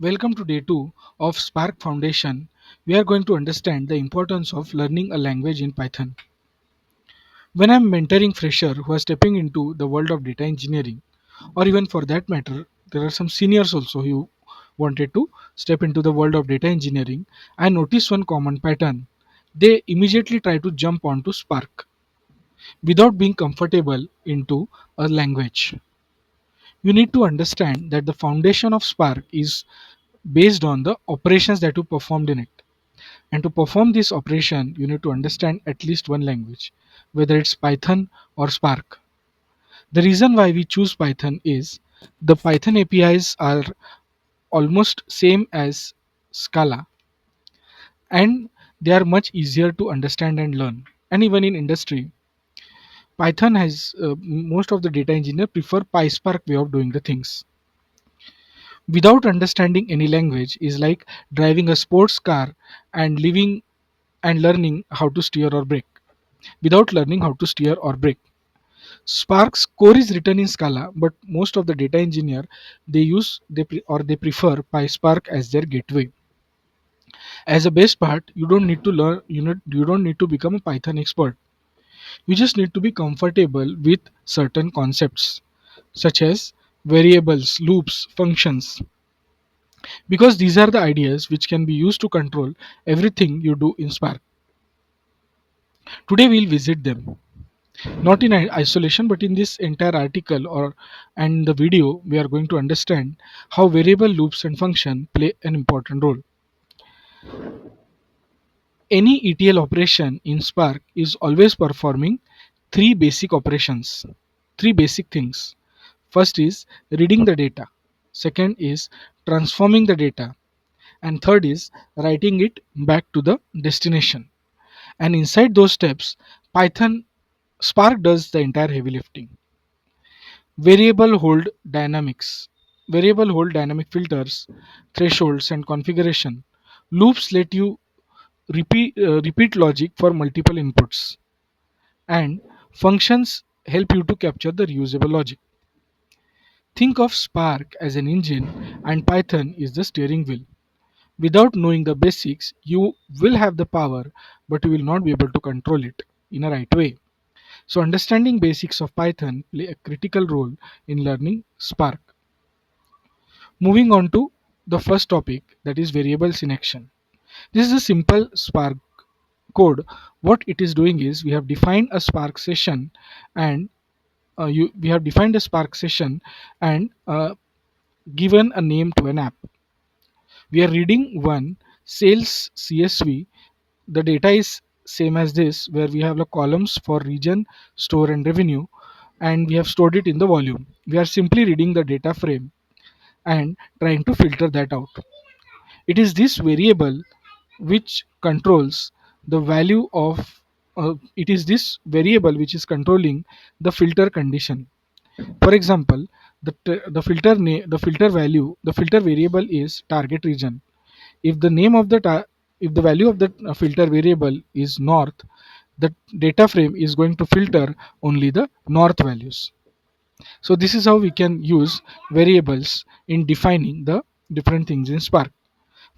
Welcome to day 2 of Spark Foundation. We are going to understand the importance of learning a language in Python. When I'm mentoring fresher who are stepping into the world of data engineering, or even for that matter, there are some seniors also who wanted to step into the world of data engineering, I notice one common pattern. They immediately try to jump onto Spark without being comfortable into a language. You need to understand that the foundation of Spark is based on the operations that you performed in it. And to perform this operation, you need to understand at least one language, whether it's Python or Spark. The reason why we choose Python is the Python APIs are almost same as Scala, and they are much easier to understand and learn. And even in industry, Python has most of the data engineer prefer PySpark way of doing the things. Without understanding any language is like driving a sports car and living and learning how to steer or brake without learning how to steer or brake. Spark's core is written in Scala, but most of the data engineer they prefer PySpark as their gateway. As a best part, you don't need to learn you don't need to become a Python expert. You just need to be comfortable with certain concepts such as variables, loops, functions, because these are the ideas which can be used to control everything you do in Spark. Today we'll visit them, not in isolation but in this entire article or and the video. We are going to understand how variable loops and function play an important role. Any ETL operation in Spark is always performing three basic operations, three basic things. First is reading the data, second is transforming the data, and third is writing it back to the destination. And inside those steps, Python Spark does the entire heavy lifting. Variable hold dynamics. Variable hold dynamic filters, thresholds, and configuration. Loops let you repeat logic for multiple inputs. And functions help you to capture the reusable logic. Think of Spark as an engine and Python is the steering wheel. Without knowing the basics, you will have the power, but you will not be able to control it in a right way. So understanding basics of Python play a critical role in learning Spark. Moving on to the first topic, that is variables in action. This is a simple Spark code. What it is doing is we have defined a Spark session and we have defined a Spark session and given a name to an app. We are reading one sales CSV. The data is same as this, where we have the columns for region, store, and revenue, and we have stored it in the volume. We are simply reading the data frame and trying to filter that out. It is this variable which controls the value of it is this variable which is controlling the filter condition. For example, the filter value, the filter variable is target region. If the name of the if the value of the filter variable is north, the data frame is going to filter only the north values. So this is how we can use variables in defining the different things in Spark.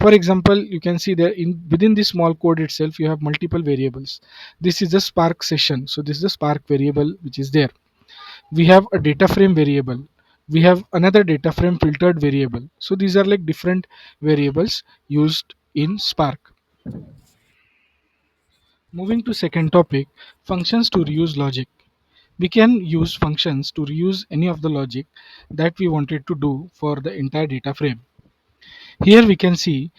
For example, you can see that in within this small code itself you have multiple variables. This is the Spark session, so this is the Spark variable which is there. We have a data frame variable, we have another data frame filtered variable. So these are like different variables used in Spark. Moving to second topic, functions to reuse logic. We can use functions to reuse any of the logic that we wanted to do for the entire data frame. Here we can see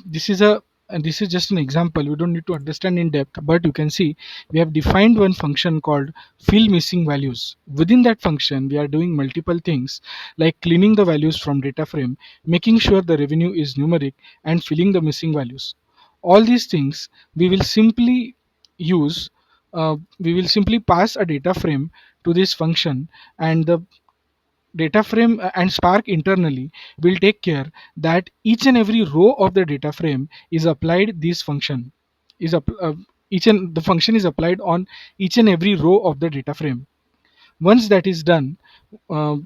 this is a and this is just an example. We don't need to understand in depth, but you can see we have defined one function called fill missing values. Within that function we are doing multiple things like cleaning the values from data frame, making sure the revenue is numeric, and filling the missing values. All these things we will simply use we will simply pass a data frame to this function, and the data frame and Spark internally will take care that each and every row of the data frame is applied this function is each and the function is applied on each and every row of the data frame. Once that is done, uh,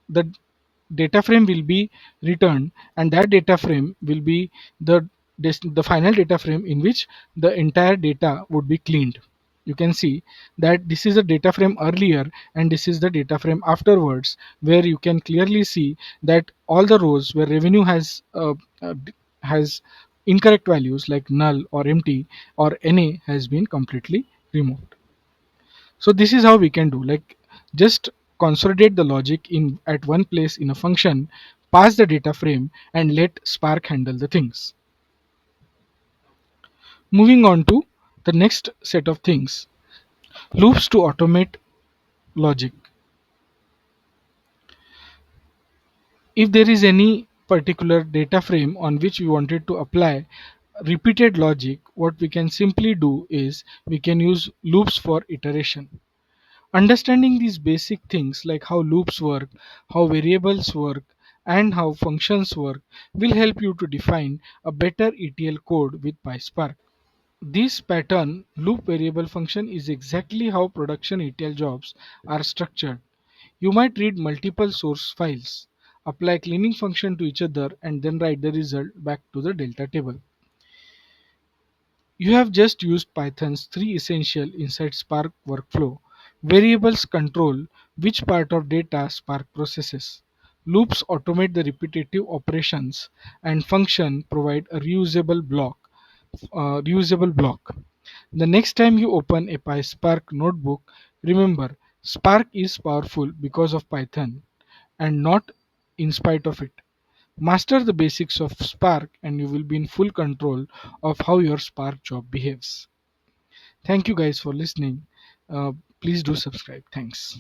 the data frame will be returned, and that data frame will be the the final data frame in which the entire data would be cleaned. You can see that this is a data frame earlier and this is the data frame afterwards, where you can clearly see that all the rows where revenue has incorrect values like null or empty or na has been completely removed. So this is how we can do, like, just consolidate the logic in at one place in a function, pass the data frame, and let Spark handle the things. Moving on to the next set of things, loops to automate logic. If there is any particular data frame on which we wanted to apply repeated logic, what we can simply do is we can use loops for iteration. Understanding these basic things like how loops work, how variables work, and how functions work will help you to define a better ETL code with PySpark. This pattern loop variable function is exactly how production ETL jobs are structured. You might read multiple source files, apply cleaning function to each other, and then write the result back to the delta table. You have just used Python's three essential inside Spark workflow. Variables control which part of data Spark processes. Loops automate the repetitive operations, and function provide a reusable block. The next time you open a PySpark notebook, remember Spark is powerful because of Python and not in spite of it. Master the basics of Spark and you will be in full control of how your Spark job behaves. Thank you guys for listening. Uh, Please do subscribe. Thanks.